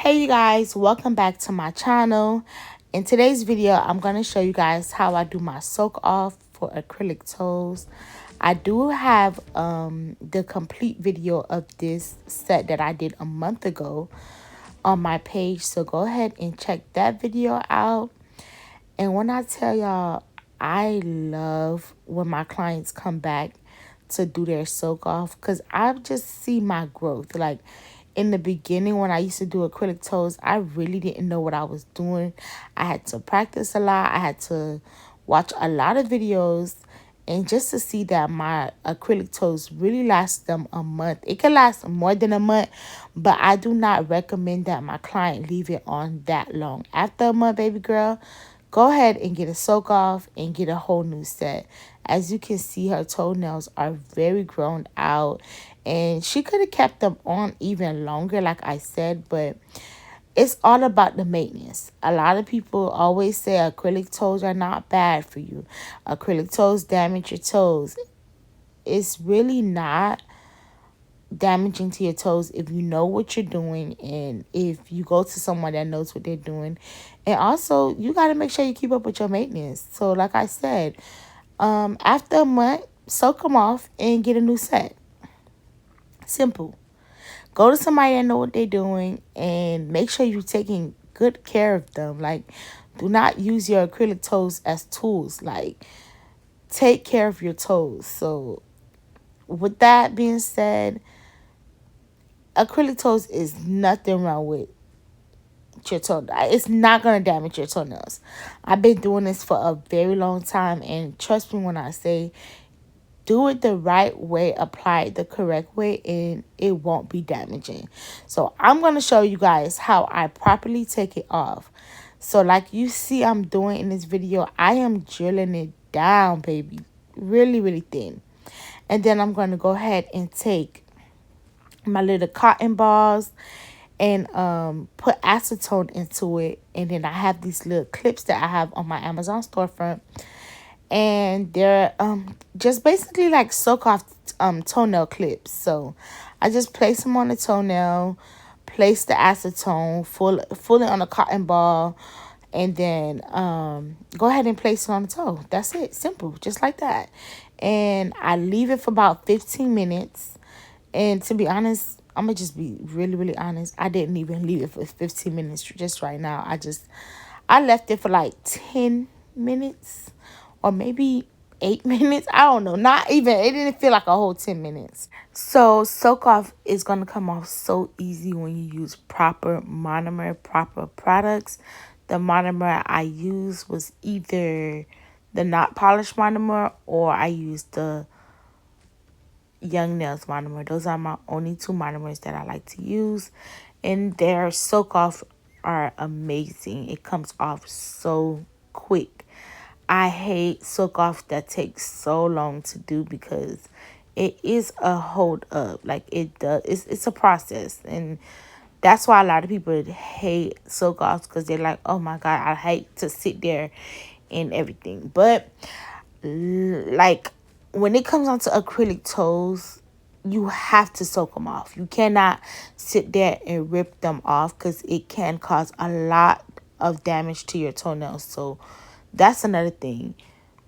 Hey you guys, welcome back to my channel. In today's video, I'm going to show you guys how I do my soak off for acrylic toes. I do have the complete video of this set that I did a month ago on my page, so go ahead and check that video out. And when I tell y'all, I love when my clients come back to do their soak off, because I just see my growth. Like in the beginning, when I used to do acrylic toes, I really didn't know what I was doing. I had to practice a lot. I had to watch a lot of videos, and just to see that my acrylic toes really last them a month. It can last more than a month, but I do not recommend that my client leave it on that long. After a month, baby girl, go ahead and get a soak off and get a whole new set. As you can see, her toenails are very grown out, and she could have kept them on even longer, like I said, but it's all about the maintenance. A lot of people always say acrylic toes are not bad for you. Acrylic toes damage your toes. It's really not damaging to your toes if you know what you're doing and if you go to someone that knows what they're doing. And also, you got to make sure you keep up with your maintenance. So like I said, after a month, soak them off and get a new set. Simple. Go to somebody that know what they're doing and make sure you're taking good care of them. Like, do not use your acrylic toes as tools. Like, take care of your toes. So with that being said, acrylic toes is nothing wrong with your toe. It's not going to damage your toenails. I've been doing this for a very long time, and trust me when I say do it the right way, apply it the correct way, and it won't be damaging. So I'm going to show you guys how I properly take it off. So like you see I'm doing in this video, I am drilling it down, baby, really, really thin. And then I'm going to go ahead and take my little cotton balls and put acetone into it. And then I have these little clips that I have on my Amazon storefront, and they're just basically like soak off toenail clips. So I just place them on the toenail, place the acetone, full it on a cotton ball, and then go ahead and place it on the toe. That's it. Simple, just like that. And I leave it for about 15 minutes. And to be honest, I'm gonna just be really, really honest. I didn't even leave it for 15 minutes just right now. I left it for like 10 minutes or maybe 8 minutes. I don't know. Not even, it didn't feel like a whole 10 minutes. So soak off is going to come off so easy when you use proper monomer, proper products. The monomer I used was either the not polished monomer, or I used the Young Nails monomer. Those are my only two monomers that I like to use, and their soak off are amazing. It comes off so quick. I hate soak off that takes so long to do, because it is a hold up. Like it does, it's a process, and that's why a lot of people hate soak offs, because they're like, oh my god, I hate to sit there and everything. But like when it comes down to acrylic toes, you have to soak them off. You cannot sit there and rip them off, because it can cause a lot of damage to your toenails. So that's another thing.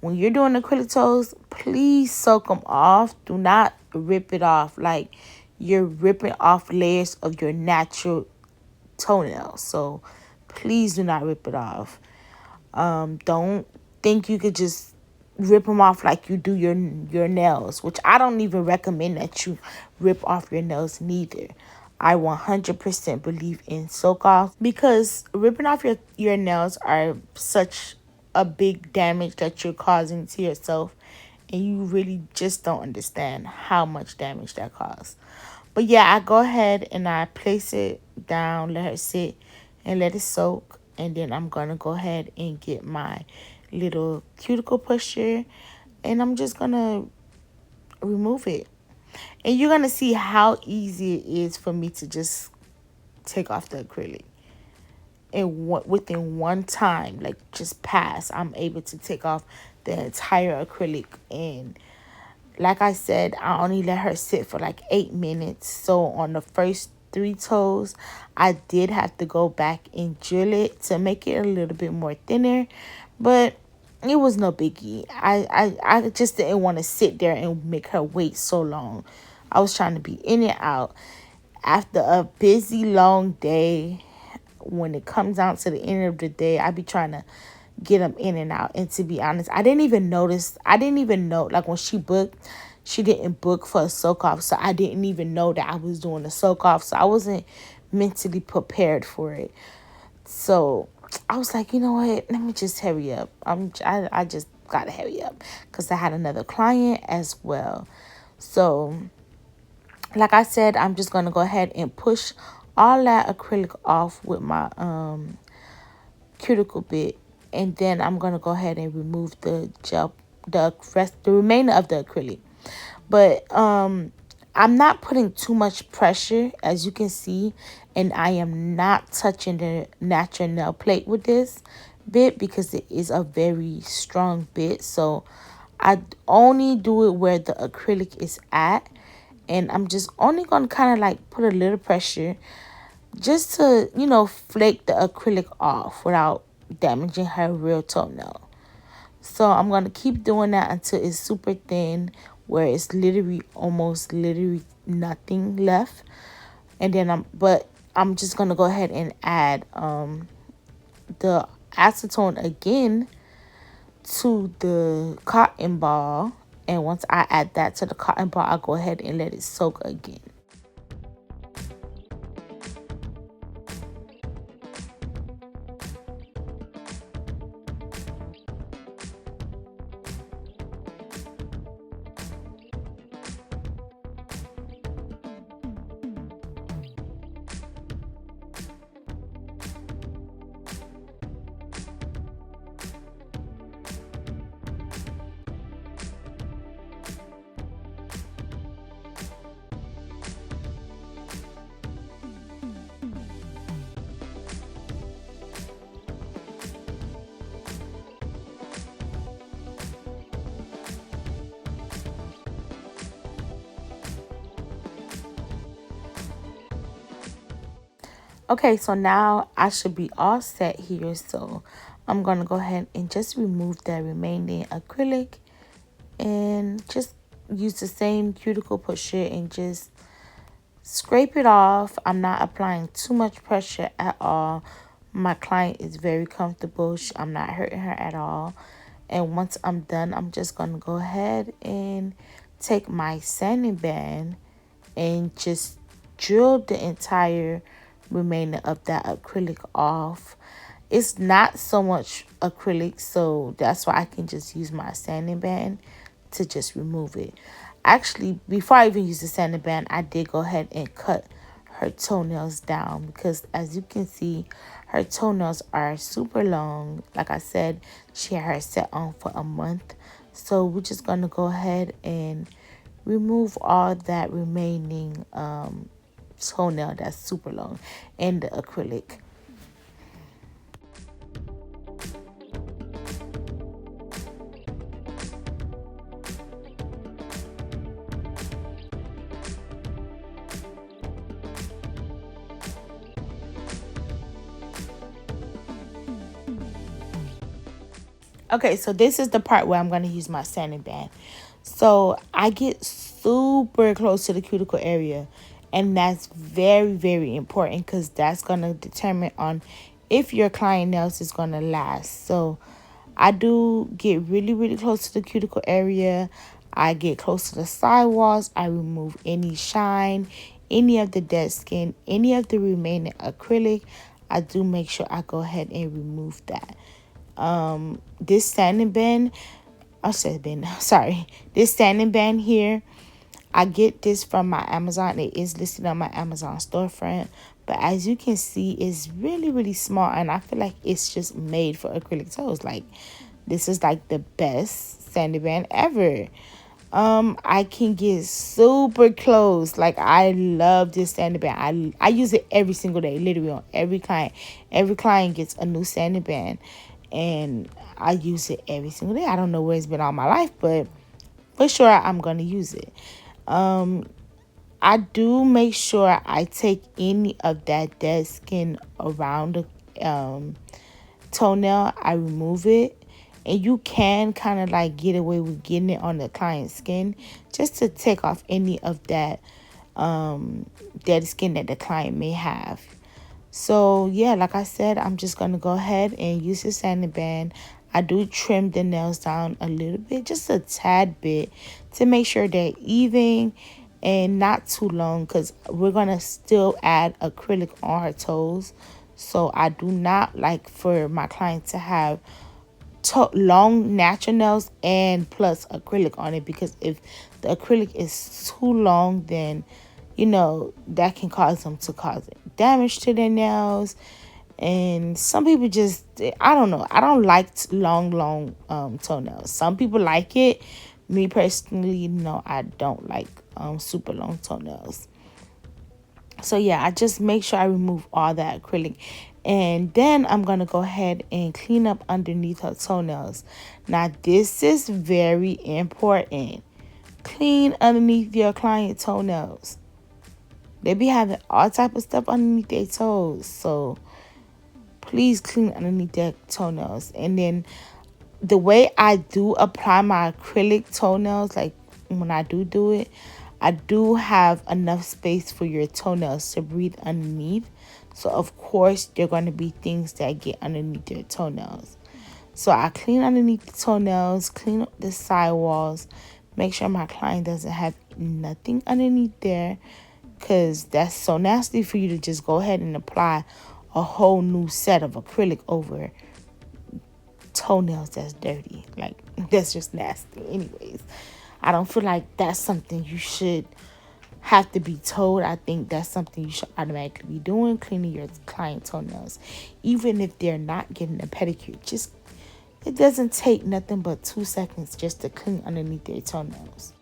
When you're doing acrylic toes, please soak them off. Do not rip it off. Like you're ripping off layers of your natural toenails. So please do not rip it off. Don't think you could just rip them off like you do your nails, which I don't even recommend that you rip off your nails neither. I 100% believe in soak off, because ripping off your nails are such a big damage that you're causing to yourself, and you really just don't understand how much damage that causes. But yeah, I go ahead and I place it down, let her sit and let it soak, and then I'm gonna go ahead and get my little cuticle pusher, and I'm just gonna remove it. And you're gonna see how easy it is for me to just take off the acrylic. And within one time, like just pass, I'm able to take off the entire acrylic. And like I said, I only let her sit for like 8 minutes. So on the 3 toes, I did have to go back and drill it to make it a little bit more thinner, but it was no biggie. I just didn't want to sit there and make her wait so long. I was trying to be in and out. After a busy, long day, when it comes down to the end of the day, I be trying to get them in and out. And to be honest, I didn't even know, like when she booked, she didn't book for a soak off. So I didn't even know that I was doing a soak off. So I wasn't mentally prepared for it. So I was like, you know what? Let me just hurry up. I just gotta hurry up because I had another client as well. So like I said, I'm just gonna go ahead and push all that acrylic off with my cuticle bit, and then I'm gonna go ahead and remove the gel, the remainder of the acrylic. But I'm not putting too much pressure, as you can see, and I am not touching the natural nail plate with this bit because it is a very strong bit. So I only do it where the acrylic is at, and I'm just only gonna kind of like put a little pressure just to, you know, flake the acrylic off without damaging her real toenail. So I'm going to keep doing that until it's super thin, where it's literally nothing left. And then I'm just going to go ahead and add the acetone again to the cotton ball. And once I add that to the cotton ball, I'll go ahead and let it soak again. Okay, so now I should be all set here. So I'm going to go ahead and just remove that remaining acrylic and just use the same cuticle pusher and just scrape it off. I'm not applying too much pressure at all. My client is very comfortable. I'm not hurting her at all. And once I'm done, I'm just going to go ahead and take my sanding band and just drill the entire remainder of that acrylic off. It's not so much acrylic, so that's why I can just use my sanding band to just remove it. Actually, before I even use the sanding band, I did go ahead and cut her toenails down because, as you can see, her toenails are super long. Like I said, she had her set on for a month. So we're just going to go ahead and remove all that remaining toenail that's super long and the acrylic. Okay, so this is the part where I'm going to use my sanding band. So I get super close to the cuticle area, and that's very, very important because that's going to determine on if your client nails is going to last. So I do get really, really close to the cuticle area. I get close to the sidewalls. I remove any shine, any of the dead skin, any of the remaining acrylic. I do make sure I go ahead and remove that. This sanding band, this sanding band here, I get this from my Amazon. It is listed on my Amazon storefront, but as you can see, it's really, really small, and I feel like it's just made for acrylic toes. Like, this is like the best sanding band ever. I can get super close. Like, I love this sanding band. I use it every single day, literally on every client. Every client gets a new sanding band, and I use it every single day. I don't know where it's been all my life, but for sure I'm gonna use it. I I do make sure I take any of that dead skin around the toenail. I remove it. And you can kind of like get away with getting it on the client's skin just to take off any of that dead skin that the client may have. So yeah, like I said, I'm just gonna go ahead and use the sanding band. I do trim the nails down a little bit, just a tad bit, to make sure they're even and not too long, because we're gonna still add acrylic on her toes. So I do not like for my client to have long natural nails and plus acrylic on it, because if the acrylic is too long, then that can cause them to cause damage to their nails. And some people just, I don't know, I don't like long toenails. Some people like it. Me personally, no, I don't like super long toenails. So yeah, I just make sure I remove all that acrylic. And then I'm going to go ahead and clean up underneath her toenails. Now, this is very important. Clean underneath your client toenails. They be having all type of stuff underneath their toes. So please clean underneath their toenails. And then the way I do apply my acrylic toenails, like when I do it, I do have enough space for your toenails to breathe underneath. So of course there are going to be things that get underneath your toenails. So I clean underneath the toenails, clean up the sidewalls, make sure my client doesn't have nothing underneath there, because that's so nasty for you to just go ahead and apply a whole new set of acrylic over toenails that's dirty. Like, that's just nasty. Anyways, I don't feel like that's something you should have to be told. I think that's something you should automatically be doing, cleaning your client toenails, even if they're not getting a pedicure. Just, it doesn't take nothing but 2 seconds just to clean underneath their toenails.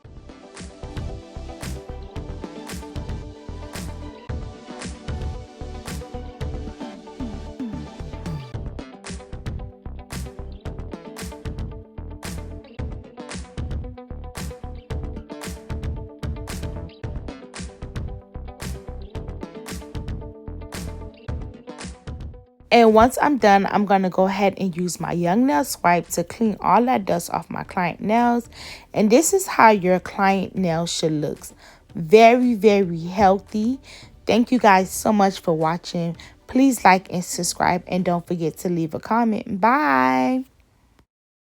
And once I'm done, I'm going to go ahead and use my young nail swipe to clean all that dust off my client nails. And this is how your client nails should look. Very, very healthy. Thank you guys so much for watching. Please like and subscribe, and don't forget to leave a comment. Bye.